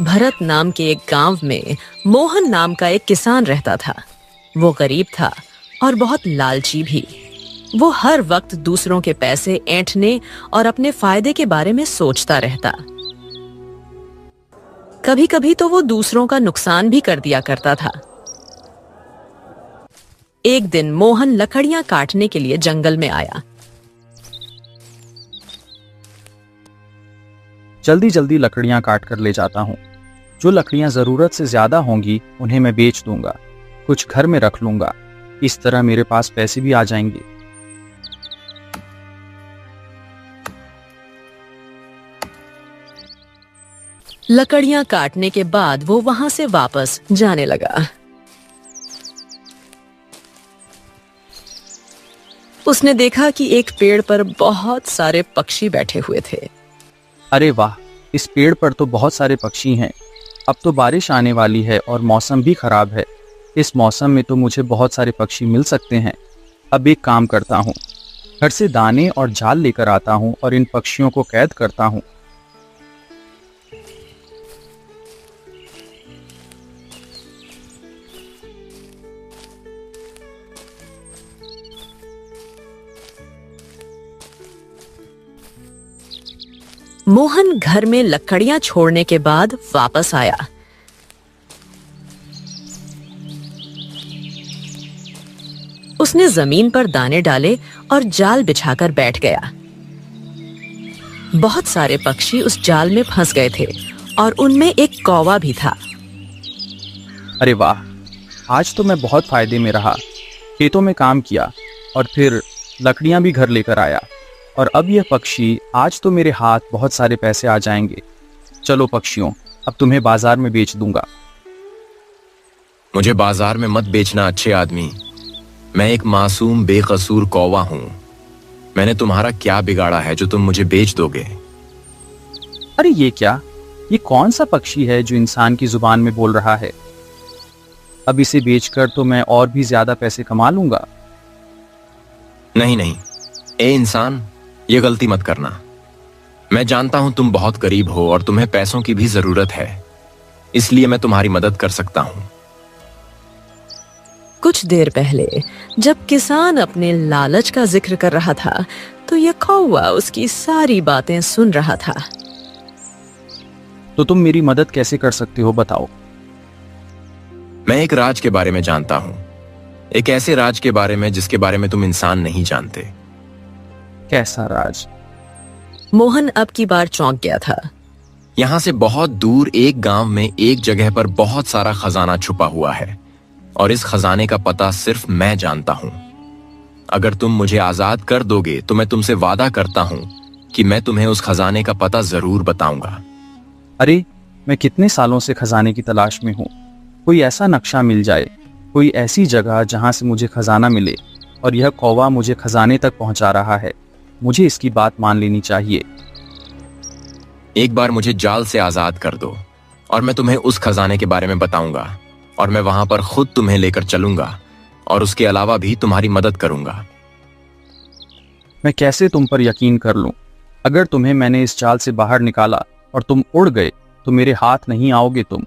भरत नाम के एक गांव में मोहन नाम का एक किसान रहता था। वो गरीब था और बहुत लालची भी। वो हर वक्त दूसरों के पैसे ऐंठने और अपने फायदे के बारे में सोचता रहता। कभी-कभी तो वो दूसरों का नुकसान भी कर दिया करता था। एक दिन मोहन लकड़ियां काटने के लिए जंगल में आया। जल्दी जल्दी लकड़ियां काट कर ले जाता हूँ। जो लकड़ियां जरूरत से ज्यादा होंगी उन्हें मैं बेच दूंगा, कुछ घर में रख लूंगा। इस तरह मेरे पास पैसे भी आ जाएंगे। लकड़ियां काटने के बाद वो वहां से वापस जाने लगा। उसने देखा कि एक पेड़ पर बहुत सारे पक्षी बैठे हुए थे। अरे वाह, इस पेड़ पर तो बहुत सारे पक्षी हैं। अब तो बारिश आने वाली है और मौसम भी खराब है। इस मौसम में तो मुझे बहुत सारे पक्षी मिल सकते हैं। अब एक काम करता हूँ, घर से दाने और जाल लेकर आता हूँ और इन पक्षियों को कैद करता हूँ। मोहन घर में लकड़ियां छोड़ने के बाद वापस आया। उसने जमीन पर दाने डाले और जाल बिछाकर बैठ गया। बहुत सारे पक्षी उस जाल में फंस गए थे और उनमें एक कौवा भी था। अरे वाह, आज तो मैं बहुत फायदे में रहा। खेतों में काम किया और फिर लकड़ियां भी घर लेकर आया। और अब यह पक्षी, आज तो मेरे हाथ बहुत सारे पैसे आ जाएंगे। चलो पक्षियों, अब तुम्हें बाजार में बेच दूंगा। मुझे बाजार में मत बेचना अच्छे आदमी। मैं एक मासूम बेकसूर कौवा हूं। मैंने तुम्हारा क्या बिगाड़ा है जो तुम मुझे बेच दोगे? अरे ये क्या, ये कौन सा पक्षी है जो इंसान की जुबान में बोल रहा है? अब इसे बेचकर तो मैं और भी ज्यादा पैसे कमा लूंगा। नहीं नहीं, ए इंसान, ये गलती मत करना। मैं जानता हूं तुम बहुत गरीब हो और तुम्हें पैसों की भी जरूरत है, इसलिए मैं तुम्हारी मदद कर सकता हूं। कुछ देर पहले जब किसान अपने लालच का जिक्र कर रहा था तो यह कौवा उसकी सारी बातें सुन रहा था। तो तुम मेरी मदद कैसे कर सकते हो, बताओ। मैं एक राज के बारे में जानता हूं, एक ऐसे राज के बारे में जिसके बारे में तुम इंसान नहीं जानते। कैसा राज? मोहन अब की बार चौंक गया था। यहां से बहुत दूर एक गांव में एक जगह पर बहुत सारा खजाना छुपा हुआ है और इस खजाने का पता सिर्फ मैं जानता हूं। अगर तुम मुझे आजाद कर दोगे तो मैं तुमसे वादा करता हूं कि मैं तुम्हें उस खजाने का पता जरूर बताऊंगा। अरे, मैं कितने सालों से खजाने की तलाश में हूँ। कोई ऐसा नक्शा मिल जाए, कोई ऐसी जगह जहां से मुझे खजाना मिले, और यह कौवा मुझे खजाने तक पहुंचा रहा है। मुझे इसकी बात मान लेनी चाहिए। एक बार मुझे जाल से आजाद कर दो और मैं तुम्हें उस खजाने के बारे में बताऊंगा और मैं वहां पर खुद तुम्हें लेकर चलूंगा और उसके अलावा भी तुम्हारी मदद करूंगा। मैं कैसे तुम पर यकीन कर लूं? अगर तुम्हें मैंने इस जाल से बाहर निकाला और तुम उड़ गए तो मेरे हाथ नहीं आओगे तुम।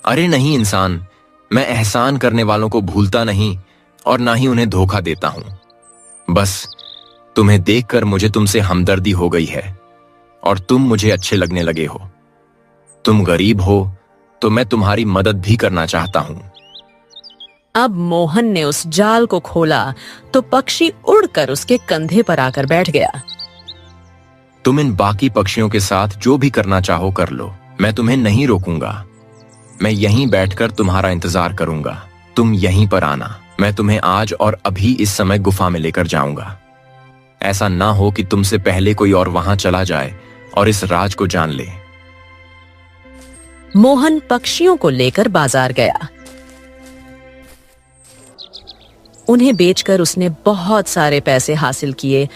अरे नहीं इंसान, मैं एहसान करने वालों को भूलता नहीं और ना ही उन्हें धोखा देता हूं। बस तुम्हें देखकर मुझे तुमसे हमदर्दी हो गई है और तुम मुझे अच्छे लगने लगे हो। तुम गरीब हो तो मैं तुम्हारी मदद भी करना चाहता हूं। अब मोहन ने उस जाल को खोला तो पक्षी उड़कर उसके कंधे पर आकर बैठ गया। तुम इन बाकी पक्षियों के साथ जो भी करना चाहो कर लो, मैं तुम्हें नहीं रोकूंगा। मैं यहीं बैठकर तुम्हारा इंतजार करूंगा। तुम यहीं पर आना। मैं तुम्हें आज और अभी इस समय गुफा में लेकर जाऊंगा। ऐसा ना हो कि तुमसे पहले कोई और वहां चला जाए और इस राज को जान ले। मोहन पक्षियों को लेकर बाजार गया। उन्हें बेचकर उसने बहुत सारे पैसे हासिल किए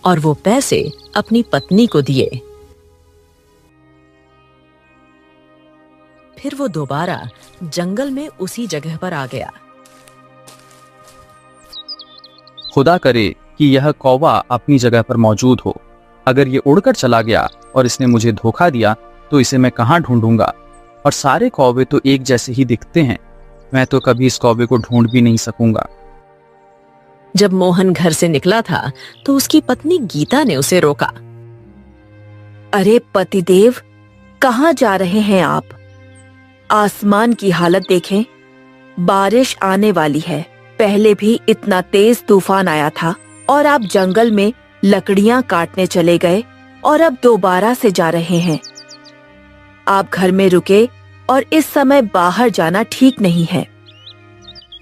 और वो पैसे अपनी पत्नी को दिए। फिर वो दोबारा जंगल में उसी जगह पर आ गया। खुदा करे कि यह कौवा अपनी जगह पर मौजूद हो। अगर ये उड़कर चला गया और इसने मुझे धोखा दिया तो इसे मैं कहाँ ढूंढूंगा? और सारे कौवे तो एक जैसे ही दिखते हैं, मैं तो कभी इस कौवे को ढूंढ भी नहीं सकूंगा। जब मोहन घर से निकला था तो उसकी पत्नी गीता ने उसे रोका। अरे पतिदेव, कहाँ जा रहे हैं आप? आसमान की हालत देखें, बारिश आने वाली है। पहले भी इतना तेज तूफान आया था और आप जंगल में लकड़ियां काटने चले गए और अब दोबारा से जा रहे हैं। आप घर में रुके और इस समय बाहर जाना ठीक नहीं है।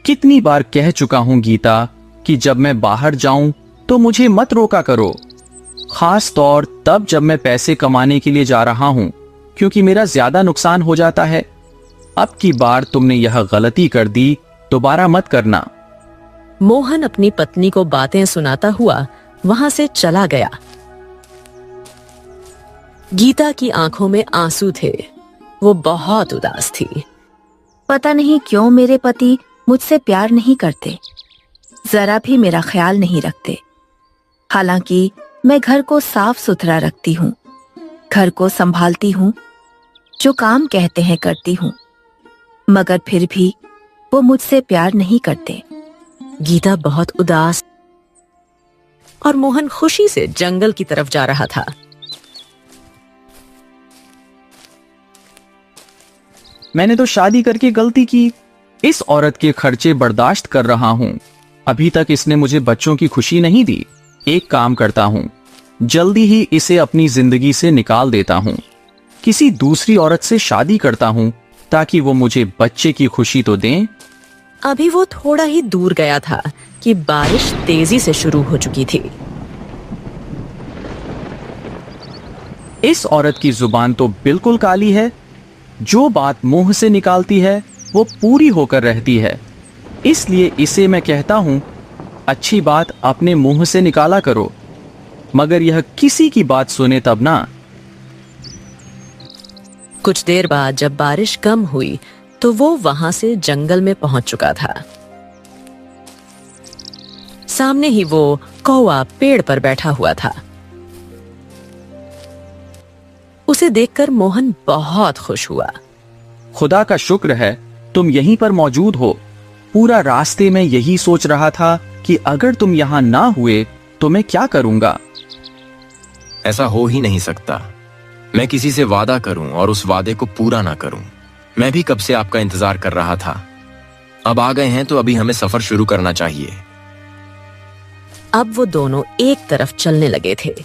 कितनी बार कह चुका हूं गीता कि जब मैं बाहर जाऊं तो मुझे मत रोका करो, खास तौर तब जब मैं पैसे कमाने के लिए जा रहा हूं, क्योंकि मेरा ज्यादा नुकसान हो जाता है। अब की बार तुमने यह गलती कर दी, दोबारा मत करना। मोहन अपनी पत्नी को बातें सुनाता हुआ वहां से चला गया। गीता की आंखों में आंसू थे, वो बहुत उदास थी। पता नहीं क्यों मेरे पति मुझसे प्यार नहीं करते, जरा भी मेरा ख्याल नहीं रखते। हालांकि मैं घर को साफ सुथरा रखती हूँ, घर को संभालती हूँ, जो काम कहते हैं करती हूँ, मगर फिर भी वो मुझसे प्यार नहीं करते। गीता बहुत उदास और मोहन खुशी से जंगल की तरफ जा रहा था। मैंने तो शादी करके गलती की। इस औरत के खर्चे बर्दाश्त कर रहा हूं। अभी तक इसने मुझे बच्चों की खुशी नहीं दी। एक काम करता हूं, जल्दी ही इसे अपनी जिंदगी से निकाल देता हूं। किसी दूसरी औरत से शादी करता हूं ताकि वो मुझे बच्चे की खुशी तो दें। अभी वो थोड़ा ही दूर गया था कि बारिश तेजी से शुरू हो चुकी थी। इस औरत की जुबान तो बिल्कुल काली है। जो बात मुंह से निकालती है वो पूरी होकर रहती है। इसलिए इसे मैं कहता हूं, अच्छी बात अपने मुंह से निकाला करो, मगर यह किसी की बात सुने तब ना। कुछ देर बाद जब बारिश कम हुई तो वो वहां से जंगल में पहुंच चुका था। सामने ही वो कौवा पेड़ पर बैठा हुआ था। उसे देखकर मोहन बहुत खुश हुआ। खुदा का शुक्र है तुम यहीं पर मौजूद हो। पूरा रास्ते में यही सोच रहा था कि अगर तुम यहां ना हुए तो मैं क्या करूंगा। ऐसा हो ही नहीं सकता। मैं किसी से वादा करूं और उस वादे को पूरा ना करूं। मैं भी कब से आपका इंतजार कर रहा था। अब आ गए हैं तो अभी हमें सफर शुरू करना चाहिए। अब वो दोनों एक तरफ चलने लगे थे।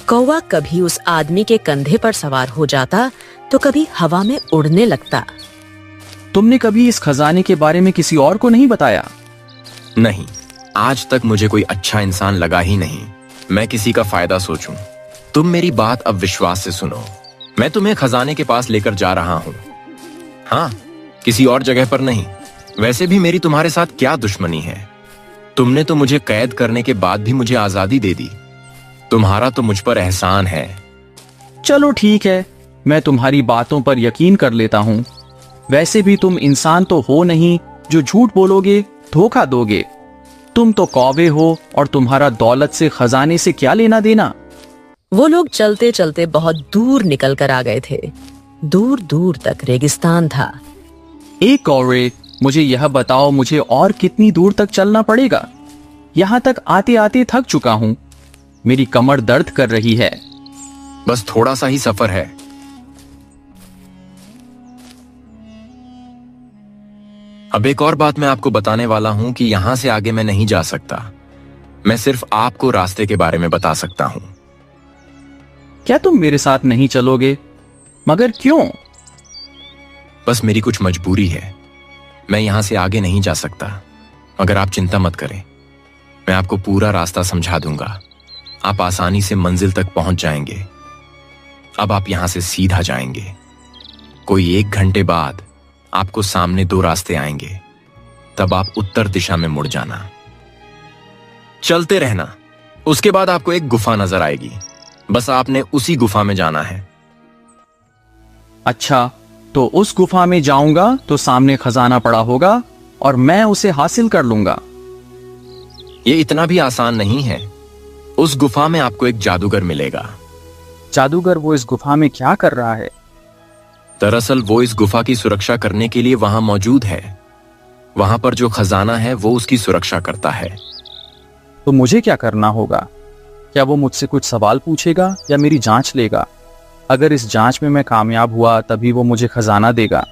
कौवा कभी उस आदमी के कंधे पर सवार हो जाता तो कभी हवा में उड़ने लगता। तुमने कभी इस खजाने के बारे में किसी और को नहीं बताया? नहीं, आज तक मुझे कोई अच्छा इंसान लगा ही नहीं मैं किसी का फायदा सोचूं। तुम मेरी बात अब विश्वास से सुनो। मैं तुम्हें खजाने के पास लेकर जा रहा हूं। हाँ, किसी और जगह पर नहीं। वैसे भी मेरी तुम्हारे साथ क्या दुश्मनी है? तुमने तो मुझे कैद करने के बाद भी मुझे आजादी दे दी। तुम्हारा तो मुझ पर एहसान है। चलो ठीक है, मैं तुम्हारी बातों पर यकीन कर लेता हूँ। वैसे भी तुम इंसान तो हो नहीं जो झूठ बोलोगे, धोखा दोगे। तुम तो कौवे हो और तुम्हारा दौलत से, खजाने से क्या लेना देना। वो लोग चलते चलते बहुत दूर निकल कर आ गए थे। दूर दूर तक रेगिस्तान था। एक कौवे, मुझे यह बताओ, मुझे और कितनी दूर तक चलना पड़ेगा? यहां तक आते आते थक चुका हूं। मेरी कमर दर्द कर रही है। बस थोड़ा सा ही सफर है। अब एक और बात मैं आपको बताने वाला हूं कि यहां से आगे मैं नहीं जा सकता। मैं सिर्फ आपको रास्ते के बारे में बता सकता हूं। क्या तुम मेरे साथ नहीं चलोगे? मगर क्यों? बस मेरी कुछ मजबूरी है। मैं यहां से आगे नहीं जा सकता। मगर आप चिंता मत करें, मैं आपको पूरा रास्ता समझा दूंगा। आप आसानी से मंजिल तक पहुंच जाएंगे। अब आप यहां से सीधा जाएंगे। कोई 1 घंटे बाद आपको सामने 2 रास्ते आएंगे। तब आप उत्तर दिशा में मुड़ जाना। चलते रहना। उसके बाद आपको एक गुफा नजर आएगी। बस आपने उसी गुफा में जाना है। अच्छा, तो उस गुफा में जाऊंगा तो सामने खजाना पड़ा होगा और मैं उसे हासिल कर लूंगा। ये इतना भी आसान नहीं है। उस गुफा में आपको एक जादूगर मिलेगा। जादूगर वो इस गुफा में क्या कर रहा है? दरअसल वो इस गुफा की सुरक्षा करने के लिए वहां मौजूद है। वहां पर जो खजाना है वो उसकी सुरक्षा करता है। तो मुझे क्या करना होगा? क्या वो मुझसे कुछ सवाल पूछेगा या मेरी जांच लेगा? अगर इस जांच में मैं कामयाब हुआ तभी वो मुझे खजाना देगा।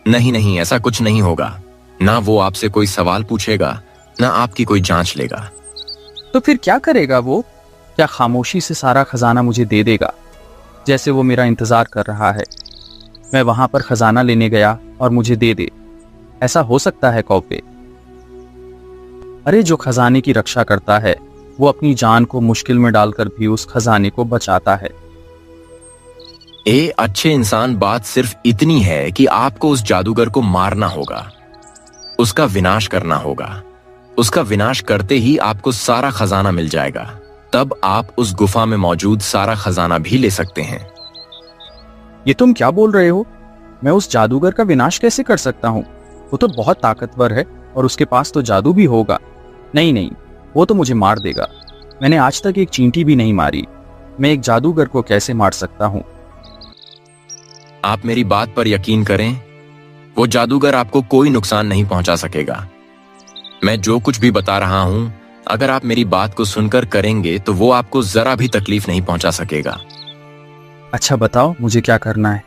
नहीं नहीं, ऐसा कुछ नहीं होगा। ना वो आपसे कोई सवाल पूछेगा, ना आपकी कोई जांच लेगा। तो फिर क्या करेगा वो? क्या खामोशी से सारा खजाना मुझे दे देगा, जैसे वो मेरा इंतजार कर रहा है? मैं वहां पर खजाना लेने गया और मुझे दे दे, ऐसा हो सकता है कौवे? अरे जो खजाने की रक्षा करता है वो अपनी जान को मुश्किल में डालकर भी उस खजाने को बचाता है। अच्छे इंसान, बात सिर्फ इतनी है कि आपको उस जादूगर को मारना होगा, उसका विनाश करना होगा। उसका विनाश करते ही आपको सारा खजाना मिल जाएगा। तब आप उस गुफा में मौजूद सारा खजाना भी ले सकते हैं। ये तुम क्या बोल रहे हो? मैं उस जादूगर का विनाश कैसे कर सकता हूँ? वो तो बहुत ताकतवर है और उसके पास तो जादू भी होगा। नहीं नहीं, वो तो मुझे मार देगा। मैंने आज तक एक चींटी भी नहीं मारी। मैं एक जादूगर को कैसे मार सकता हूँ? आप मेरी बात पर यकीन करें, वो जादूगर आपको कोई नुकसान नहीं पहुंचा सकेगा। मैं जो कुछ भी बता रहा हूं, अगर आप मेरी बात को सुनकर करेंगे तो वो आपको जरा भी तकलीफ नहीं पहुंचा सकेगा। अच्छा बताओ, मुझे क्या करना है?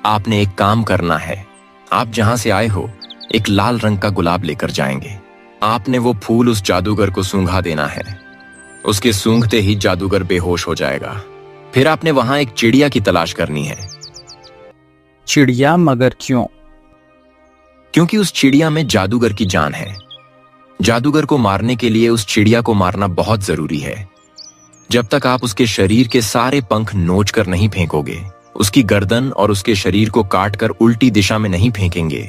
आपने एक काम करना है। आप जहां से आए हो एक लाल रंग का गुलाब लेकर जाएंगे। आपने वो फूल उस जादूगर को सूंघा देना है। उसके सूंघते ही जादूगर बेहोश हो जाएगा। फिर आपने वहां एक चिड़िया की तलाश करनी है। चिड़िया? मगर क्यों? क्योंकि उस चिड़िया में जादूगर की जान है। जादूगर को मारने के लिए उस चिड़िया को मारना बहुत जरूरी है। जब तक आप उसके शरीर के सारे पंख नोच कर नहीं फेंकोगे, उसकी गर्दन और उसके शरीर को काटकर उल्टी दिशा में नहीं फेंकेंगे,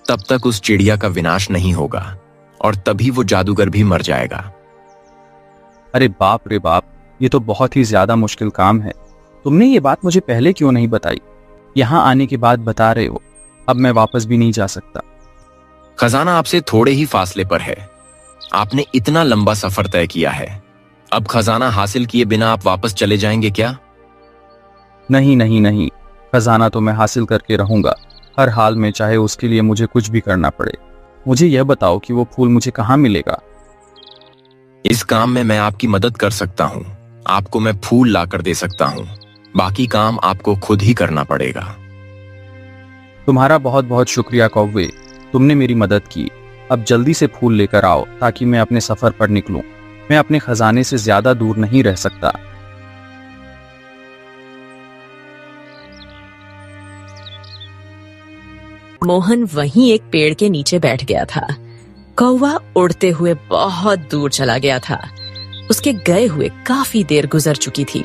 तब तक उस चिड़िया का विनाश नहीं होगा और तभी वो जादूगर भी मर जाएगा। अरे बाप रे बाप, ये तो बहुत ही ज्यादा मुश्किल काम है। तुमने ये बात मुझे पहले क्यों नहीं बताई? यहाँ आने के बाद बता रहे हो। अब मैं वापस भी नहीं जा सकता। खजाना आपसे थोड़े ही फासले पर है। आपने इतना लंबा सफर तय किया है। अब खजाना हासिल किए बिना आप वापस चले जाएंगे क्या? नहीं नहीं नहीं, खजाना तो मैं हासिल करके रहूंगा, हर हाल में, चाहे उसके लिए मुझे कुछ भी करना पड़े। मुझे यह बताओ कि वो फूल मुझे कहाँ मिलेगा? इस काम में मैं आपकी मदद कर सकता हूँ। आपको मैं फूल लाकर दे सकता हूँ। बाकी काम आपको खुद ही करना पड़ेगा। तुम्हारा बहुत बहुत शुक्रिया कौवे, तुमने मेरी मदद की। अब जल्दी से फूल लेकर आओ ताकि मैं अपने सफर पर निकलूं। मैं अपने खजाने से ज्यादा दूर नहीं रह सकता। मोहन वहीं एक पेड़ के नीचे बैठ गया था। कौवा उड़ते हुए बहुत दूर चला गया था। उसके गए हुए काफी देर गुजर चुकी थी।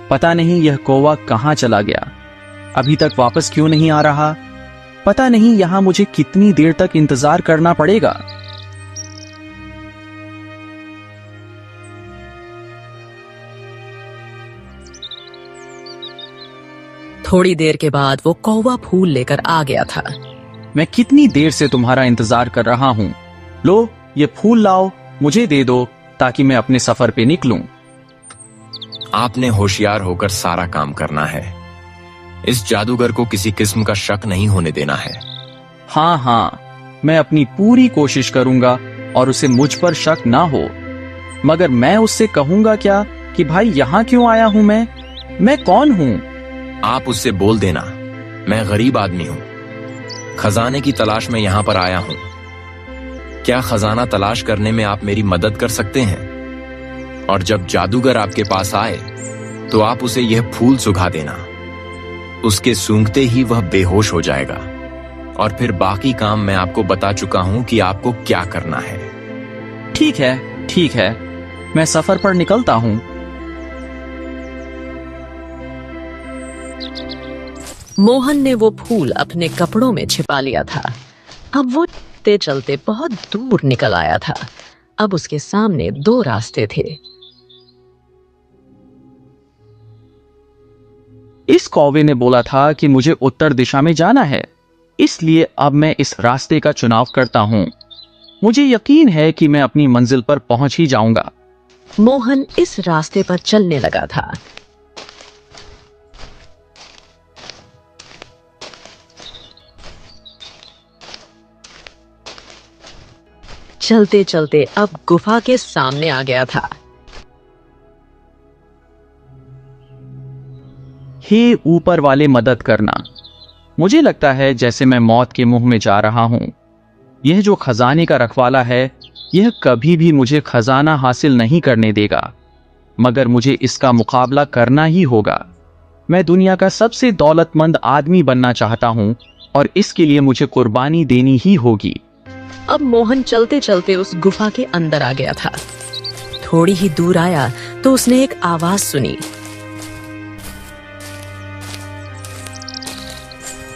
पता नहीं यह कौवा कहाँ चला गया, अभी तक वापस क्यों नहीं आ रहा। पता नहीं यहाँ मुझे कितनी देर तक इंतजार करना पड़ेगा। थोड़ी देर के बाद वो कौवा फूल लेकर आ गया था। मैं कितनी देर से तुम्हारा इंतजार कर रहा हूँ। लो, ये फूल लाओ, मुझे दे दो ताकि मैं अपने सफर पे निकलूं। आपने होशियार होकर सारा काम करना है। इस जादूगर को किसी किस्म का शक नहीं होने देना है। हाँ हाँ, मैं अपनी पूरी कोशिश करूंगा और उसे मुझ पर शक ना हो। मगर मैं उससे कहूंगा क्या कि भाई यहाँ क्यों आया हूं मैं कौन हूँ? आप उससे बोल देना, मैं गरीब आदमी हूँ, खजाने की तलाश में यहाँ पर आया हूँ। क्या खजाना तलाश करने में आप मेरी मदद कर सकते हैं? और जब जादूगर आपके पास आए तो आप उसे यह फूल सुखा देना। उसके सूंघते ही वह बेहोश हो जाएगा और फिर बाकी काम मैं आपको बता चुका हूं कि आपको क्या करना है। ठीक है, मैं सफर पर निकलता हूं। मोहन ने वो फूल अपने कपड़ों में छिपा लिया था। अब वो चलते चलते बहुत दूर निकल आया था। अब उसके सामने दो रास्ते थे। इस कौवे ने बोला था कि मुझे उत्तर दिशा में जाना है। इसलिए अब मैं इस रास्ते का चुनाव करता हूँ। मुझे यकीन है कि मैं अपनी मंजिल पर पहुंच ही जाऊंगा। मोहन इस रास्ते पर चलने लगा था। चलते चलते अब गुफा के सामने आ गया था। हे ऊपर वाले, मदद करना। मुझे लगता है जैसे मैं मौत के मुंह में जा रहा हूं। यह जो खजाने का रखवाला है, यह कभी भी मुझे खजाना हासिल नहीं करने देगा, मगर मुझे इसका मुकाबला करना ही होगा। मैं दुनिया का सबसे दौलतमंद आदमी बनना चाहता हूं और इसके लिए मुझे कुर्बानी देनी ही होगी। अब मोहन चलते चलते उस गुफा के अंदर आ गया था। थोड़ी ही दूर आया तो उसने एक आवाज सुनी।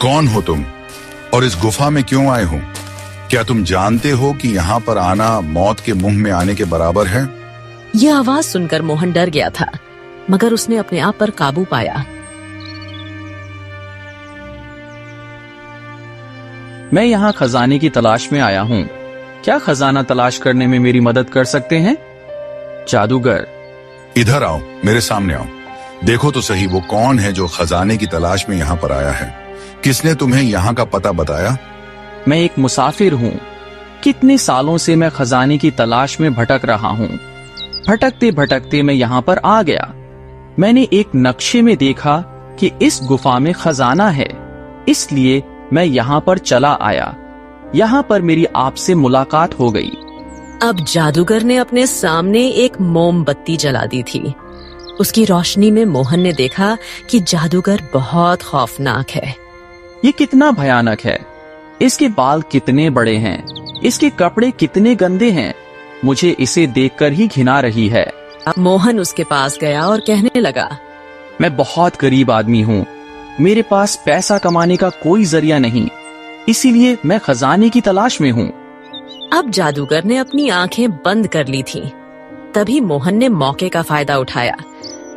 कौन हो तुम और इस गुफा में क्यों आए हो? क्या तुम जानते हो कि यहाँ पर आना मौत के मुंह में आने के बराबर है? यह आवाज सुनकर मोहन डर गया था, मगर उसने अपने आप पर काबू पाया। मैं यहाँ खजाने की तलाश में आया हूँ। क्या खजाना तलाश करने में मेरी मदद कर सकते हैं? जादूगर, इधर आओ, मेरे सामने आओ। देखो तो सही वो कौन है जो खजाने की तलाश में यहाँ पर आया है। किसने तुम्हें यहाँ का पता बताया? मैं एक मुसाफिर हूँ। कितने सालों से मैं खजाने की तलाश में भटक रहा हूँ। भटकते भटकते मैं यहाँ पर आ गया। मैंने एक नक्शे में देखा कि इस गुफा में खजाना है, इसलिए मैं यहाँ पर चला आया। यहाँ पर मेरी आपसे मुलाकात हो गई। अब जादूगर ने अपने सामने एक मोमबत्ती जला दी थी। उसकी रोशनी में मोहन ने देखा कि जादूगर बहुत खौफनाक है। ये कितना भयानक है। इसके बाल कितने बड़े हैं, इसके कपड़े कितने गंदे हैं। मुझे इसे देखकर ही घिना रही है। मोहन उसके पास गया और कहने लगा, मैं बहुत गरीब आदमी हूँ। मेरे पास पैसा कमाने का कोई जरिया नहीं, इसीलिए मैं खजाने की तलाश में हूँ। अब जादूगर ने अपनी आंखें बंद कर ली थीं। तभी मोहन ने मौके का फायदा उठाया।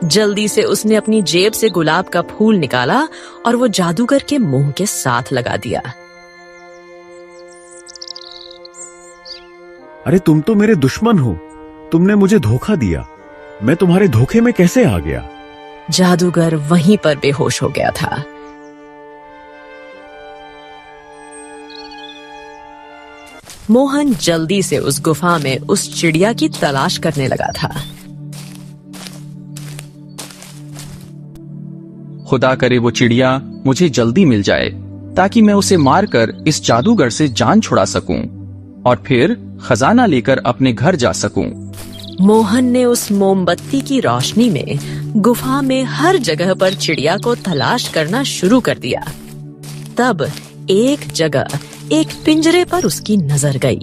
जल्दी से उसने अपनी जेब से गुलाब का फूल निकाला और वो जादूगर के मुंह के साथ लगा दिया। अरे तुम तो मेरे दुश्मन हो। तुमने मुझे धोखा दिया। मैं तुम्हारे धोखे में कैसे आ गया? जादूगर वहीं पर बेहोश हो गया था। मोहन जल्दी से उस गुफा में उस चिड़िया की तलाश करने लगा था। खुदा करे वो चिड़िया मुझे जल्दी मिल जाए, ताकि मैं उसे मारकर इस जादूगर से जान छुड़ा सकूं और फिर खजाना लेकर अपने घर जा सकूं। मोहन ने उस मोमबत्ती की रोशनी में गुफा में हर जगह पर चिड़िया को तलाश करना शुरू कर दिया। तब एक जगह एक पिंजरे पर उसकी नजर गई।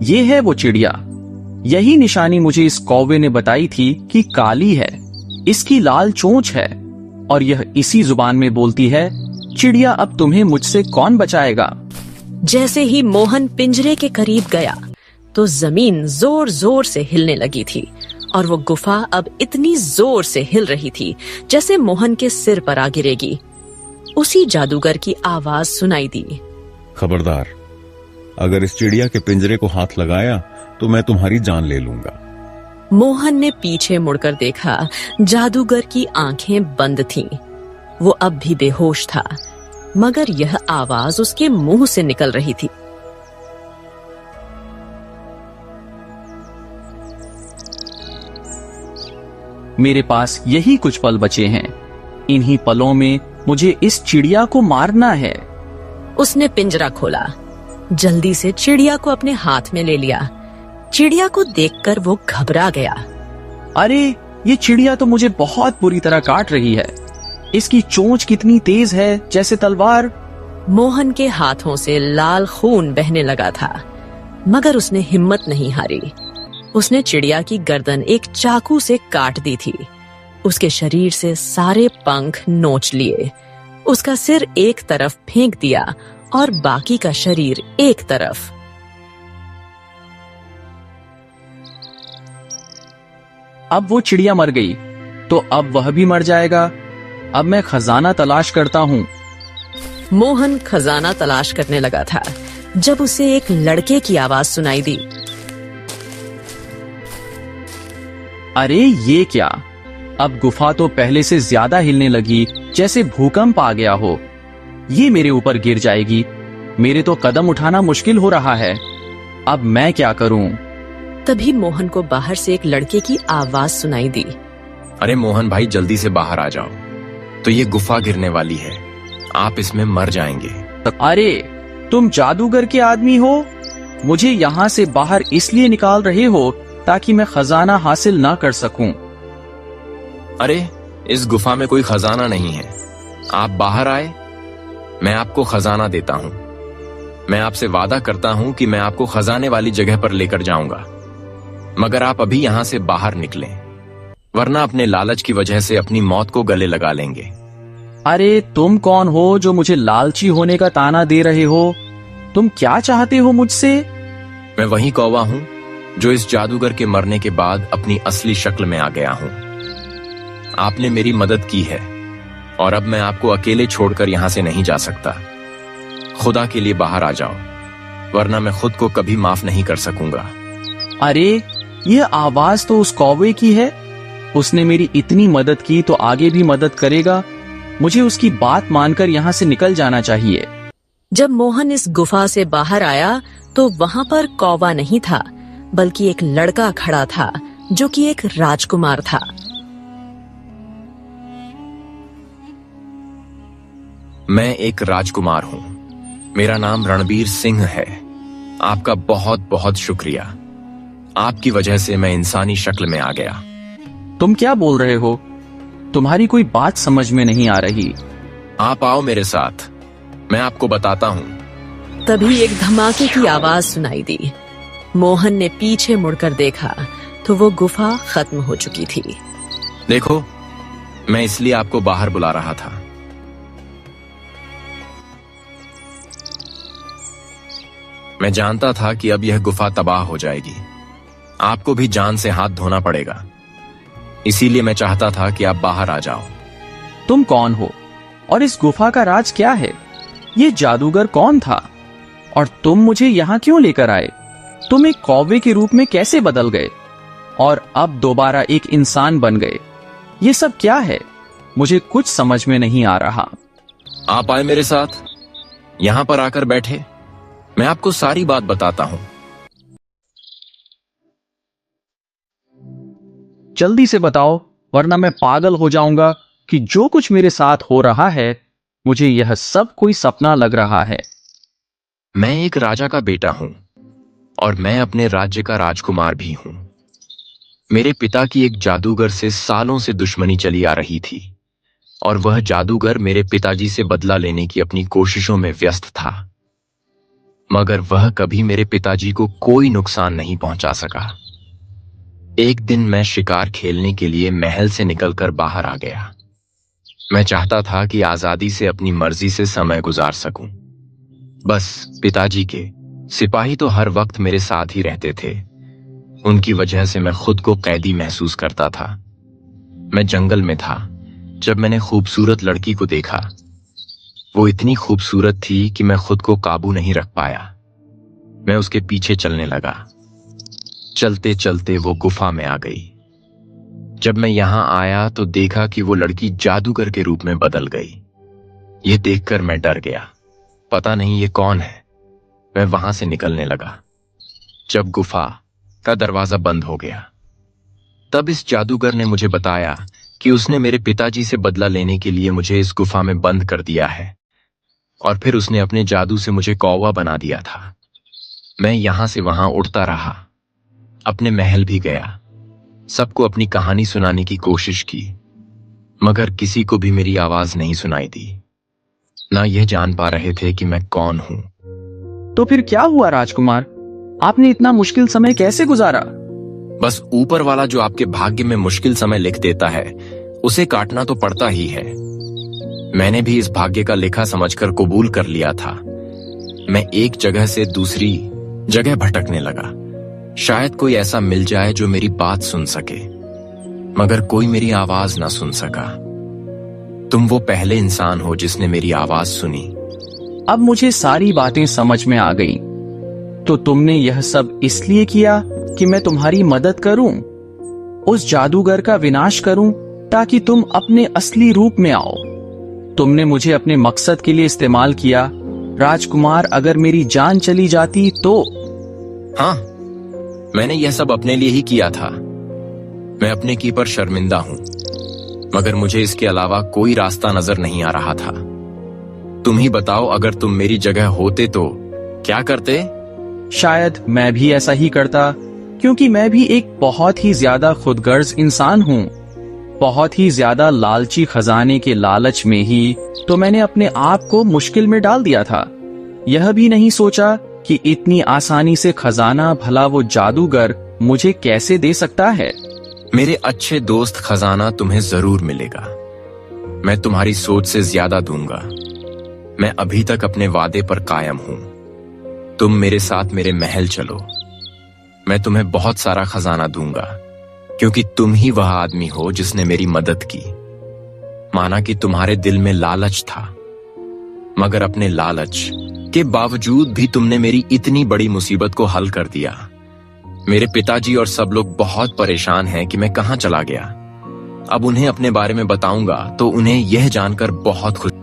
ये है वो चिड़िया। यही निशानी मुझे इस कौवे ने बताई थी कि काली है, इसकी लाल चोंच है और यह इसी जुबान में बोलती है, चिड़िया अब तुम्हें मुझसे कौन बचाएगा। जैसे ही मोहन पिंजरे के करीब गया तो जमीन जोर जोर से हिलने लगी थी और वो गुफा अब इतनी जोर से हिल रही थी जैसे मोहन के सिर पर आ गिरेगी। उसी जादूगर की आवाज सुनाई दी, खबरदार, अगर इस चिड़िया के पिंजरे को हाथ लगाया तो मैं तुम्हारी जान ले लूंगा। मोहन ने पीछे मुड़कर देखा। जादूगर की आंखें बंद थीं। वो अब भी बेहोश था, मगर यह आवाज उसके मुंह से निकल रही थी। मेरे पास यही कुछ पल बचे हैं। इन्हीं पलों में मुझे इस चिड़िया को मारना है। उसने पिंजरा खोला, जल्दी से चिड़िया को अपने हाथ में ले लिया। चिड़िया को देखकर वो घबरा गया। अरे, ये चिड़िया तो मुझे बहुत बुरी तरह काट रही है। इसकी चोंच कितनी तेज है, जैसे तलवार। मोहन के हाथों से लाल खून बहने लगा था, मगर उसने हिम्मत नहीं हारी। उसने चिड़िया की गर्दन एक चाकू से काट दी थी। उसके शरीर से सारे पंख नोच लिए, उसका सिर एक तरफ फेंक दिया और बाकी का शरीर एक तरफ। अब वो चिड़िया मर गई, तो अब वह भी मर जाएगा। अब मैं खजाना तलाश करता हूँ। मोहन खजाना तलाश करने लगा था जब उसे एक लड़के की आवाज सुनाई दी। अरे ये क्या? अब गुफा तो पहले से ज्यादा हिलने लगी, जैसे भूकंप आ गया हो। ये मेरे ऊपर गिर जाएगी। मेरे तो कदम उठाना मुश्किल हो रहा है। अब मैं क्या करूं? तभी मोहन को बाहर से एक लड़के की आवाज सुनाई दी। अरे मोहन भाई, जल्दी से बाहर आ जाओ, तो ये गुफा गिरने वाली है, आप इसमें मर जाएंगे। अरे तुम जादूगर के आदमी हो? मुझे यहाँ से बाहर इसलिए निकाल रहे हो ताकि मैं खजाना हासिल ना कर सकूं। अरे इस गुफा में कोई खजाना नहीं है, आप बाहर आए, मैं आपको खजाना देता हूँ। मैं आपसे वादा करता हूँ कि मैं आपको खजाने वाली जगह पर लेकर जाऊंगा, मगर आप अभी यहाँ से बाहर निकलें, वरना अपने लालच की वजह से अपनी मौत को गले लगा लेंगे। अरे तुम कौन हो जो मुझे लालची होने का ताना दे रहे हो? तुम क्या चाहते हो मुझसे? मैं वही कौवा हूँ जो इस जादूगर के मरने के बाद अपनी असली शक्ल में आ गया हूँ। आपने मेरी मदद की है और अब मैं आपको अकेले छोड़कर यहाँ से नहीं जा सकता। खुदा के लिए बाहर आ जाओ, वरना मैं खुद को कभी माफ नहीं कर सकूंगा। अरे ये आवाज तो उस कौवे की है। उसने मेरी इतनी मदद की तो आगे भी मदद करेगा। मुझे उसकी बात मानकर यहाँ से निकल जाना चाहिए। जब मोहन इस गुफा से बाहर आया तो वहां पर कौवा नहीं था, बल्कि एक लड़का खड़ा था जो कि एक राजकुमार था। मैं एक राजकुमार हूँ, मेरा नाम रणबीर सिंह है। आपका बहुत बहुत शुक्रिया, आपकी वजह से मैं इंसानी शक्ल में आ गया। तुम क्या बोल रहे हो? तुम्हारी कोई बात समझ में नहीं आ रही। आप आओ मेरे साथ, मैं आपको बताता हूँ। तभी एक धमाके की आवाज सुनाई दी। मोहन ने पीछे मुड़कर देखा तो वो गुफा खत्म हो चुकी थी। देखो, मैं इसलिए आपको बाहर बुला रहा था। मैं जानता था कि अब यह गुफा तबाह हो जाएगी, आपको भी जान से हाथ धोना पड़ेगा, इसीलिए मैं चाहता था कि आप बाहर आ जाओ। तुम कौन हो और इस गुफा का राज क्या है? ये जादूगर कौन था और तुम मुझे यहाँ क्यों लेकर आए? तुम एक कौवे के रूप में कैसे बदल गए और अब दोबारा एक इंसान बन गए? ये सब क्या है? मुझे कुछ समझ में नहीं आ रहा। आप आए मेरे साथ, यहां पर आकर बैठे, मैं आपको सारी बात बताता हूं। जल्दी से बताओ, वरना मैं पागल हो जाऊंगा कि जो कुछ मेरे साथ हो रहा है, मुझे यह सब कोई सपना लग रहा है। मैं एक राजा का बेटा हूं और मैं अपने राज्य का राजकुमार भी हूं। मेरे पिता की एक जादूगर से सालों से दुश्मनी चली आ रही थी और वह जादूगर मेरे पिताजी से बदला लेने की अपनी कोशिशों में व्यस्त था, मगर वह कभी मेरे पिताजी को कोई नुकसान नहीं पहुंचा सका। एक दिन मैं शिकार खेलने के लिए महल से निकलकर बाहर आ गया। मैं चाहता था कि आजादी से अपनी मर्जी से समय गुजार सकूं। बस पिताजी के सिपाही तो हर वक्त मेरे साथ ही रहते थे। उनकी वजह से मैं खुद को कैदी महसूस करता था। मैं जंगल में था जब मैंने खूबसूरत लड़की को देखा। वो इतनी खूबसूरत थी कि मैं खुद को काबू नहीं रख पाया। मैं उसके पीछे चलने लगा। चलते चलते वो गुफा में आ गई। जब मैं यहां आया तो देखा कि वो लड़की जादूगर के रूप में बदल गई। ये देखकर मैं डर गया, पता नहीं ये कौन है। मैं वहां से निकलने लगा। जब गुफा का दरवाजा बंद हो गया, तब इस जादूगर ने मुझे बताया कि उसने मेरे पिताजी से बदला लेने के लिए मुझे इस गुफा में बंद कर दिया है और फिर उसने अपने जादू से मुझे कौवा बना दिया था। मैं यहां से वहां उड़ता रहा, अपने महल भी गया, सबको अपनी कहानी सुनाने की कोशिश की, मगर किसी को भी मेरी आवाज नहीं सुनाई दी। ना यह जान पा रहे थे कि मैं कौन हूं। तो फिर क्या हुआ राजकुमार? आपने इतना मुश्किल समय कैसे गुजारा? बस ऊपर वाला जो आपके भाग्य में मुश्किल समय लिख देता है, उसे काटना तो पड़ता ही है। मैंने भी इस भाग्य का लेखा समझकर कबूल कर लिया था। मैं एक जगह से दूसरी जगह भटकने लगा। शायद कोई ऐसा मिल जाए जो मेरी बात सुन सके, मगर कोई मेरी आवाज ना सुन सका। तुम वो पहले इंसान हो जिसने मेरी आवाज सुनी अब मुझे सारी बातें समझ में आ गई। तो तुमने यह सब इसलिए किया कि मैं तुम्हारी मदद करूं, उस जादूगर का विनाश करूं, ताकि तुम अपने असली रूप में आओ। तुमने मुझे अपने मकसद के लिए इस्तेमाल किया। राजकुमार, अगर मेरी जान चली जाती तो? हाँ, मैंने यह सब अपने लिए ही किया था। मैं अपने की पर शर्मिंदा हूं, मगर मुझे इसके अलावा कोई रास्ता नजर नहीं आ रहा था। तुम ही बताओ, अगर तुम मेरी जगह होते तो क्या करते? शायद मैं भी ऐसा ही करता, क्योंकि मैं भी एक बहुत ही ज्यादा खुदगर्ज इंसान हूँ। बहुत ही ज्यादा लालची खजाने के लालच में ही तो मैंने अपने आप को मुश्किल में डाल दिया था। यह भी नहीं सोचा कि इतनी आसानी से खजाना भला वो जादूगर मुझे कैसे दे सकता है। मेरे अच्छे दोस्त, खजाना तुम्हें जरूर मिलेगा। मैं तुम्हारी सोच से ज्यादा दूंगा। मैं अभी तक अपने वादे पर कायम हूं। तुम मेरे साथ मेरे महल चलो। मैं तुम्हें बहुत सारा खजाना दूंगा, क्योंकि तुम ही वह आदमी हो जिसने मेरी मदद की। माना कि तुम्हारे दिल में लालच था, मगर अपने लालच के बावजूद भी तुमने मेरी इतनी बड़ी मुसीबत को हल कर दिया। मेरे पिताजी और सब लोग बहुत परेशान हैं कि मैं कहां चला गया। अब उन्हें अपने बारे में बताऊंगा तो उन्हें यह जानकर बहुत खुशी।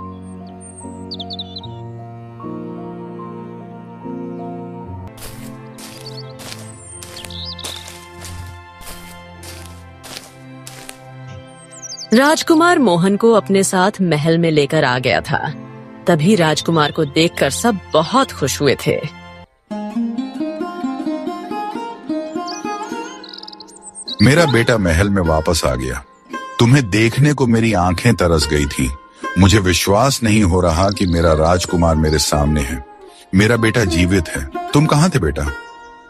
राजकुमार मोहन को अपने साथ महल में लेकर आ गया था। तभी राजकुमार को देखकर सब बहुत खुश हुए थे। मेरा बेटा महल में वापस आ गया। तुम्हें देखने को मेरी आंखें तरस गई थी। मुझे विश्वास नहीं हो रहा कि मेरा राजकुमार मेरे सामने है। मेरा बेटा जीवित है। तुम कहाँ थे बेटा?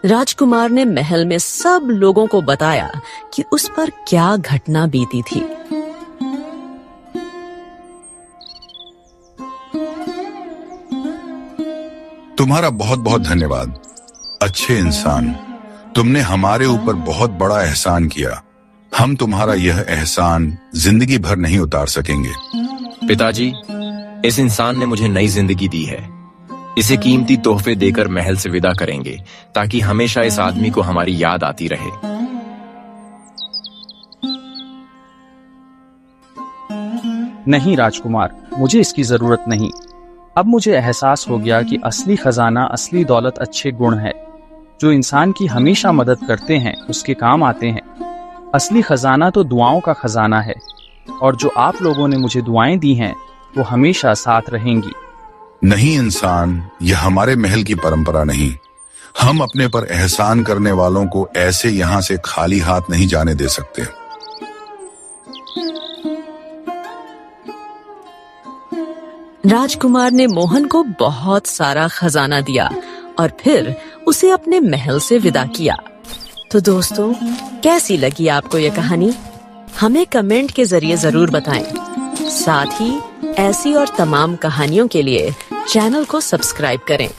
राजकुमार ने महल में सब लोगों को बताया कि उस पर क्या घटना बीती थी। तुम्हारा बहुत बहुत धन्यवाद, अच्छे इंसान। तुमने हमारे ऊपर बहुत बड़ा एहसान किया। हम तुम्हारा यह एहसान जिंदगी भर नहीं उतार सकेंगे। पिताजी, इस इंसान ने मुझे नई जिंदगी दी है। इसे कीमती तोहफे देकर महल से विदा करेंगे, ताकि हमेशा इस आदमी को हमारी याद आती रहे। नहीं राजकुमार, मुझे इसकी जरूरत नहीं। अब मुझे एहसास हो गया कि असली खजाना, असली दौलत अच्छे गुण है। जो इंसान की हमेशा मदद करते हैं उसके काम आते हैं। असली खजाना तो दुआओं का खजाना है, और जो आप लोगों ने मुझे दुआएं दी हैं वो हमेशा साथ रहेंगी। नहीं इंसान, यह हमारे महल की परंपरा नहीं। हम अपने पर एहसान करने वालों को ऐसे यहाँ से खाली हाथ नहीं जाने दे सकते। राजकुमार ने मोहन को बहुत सारा खजाना दिया और फिर उसे अपने महल से विदा किया। तो दोस्तों, कैसी लगी आपको यह कहानी? हमें कमेंट के जरिए जरूर बताएं। साथ ही ऐसी और तमाम कहानियों के लिए चैनल को सब्सक्राइब करें।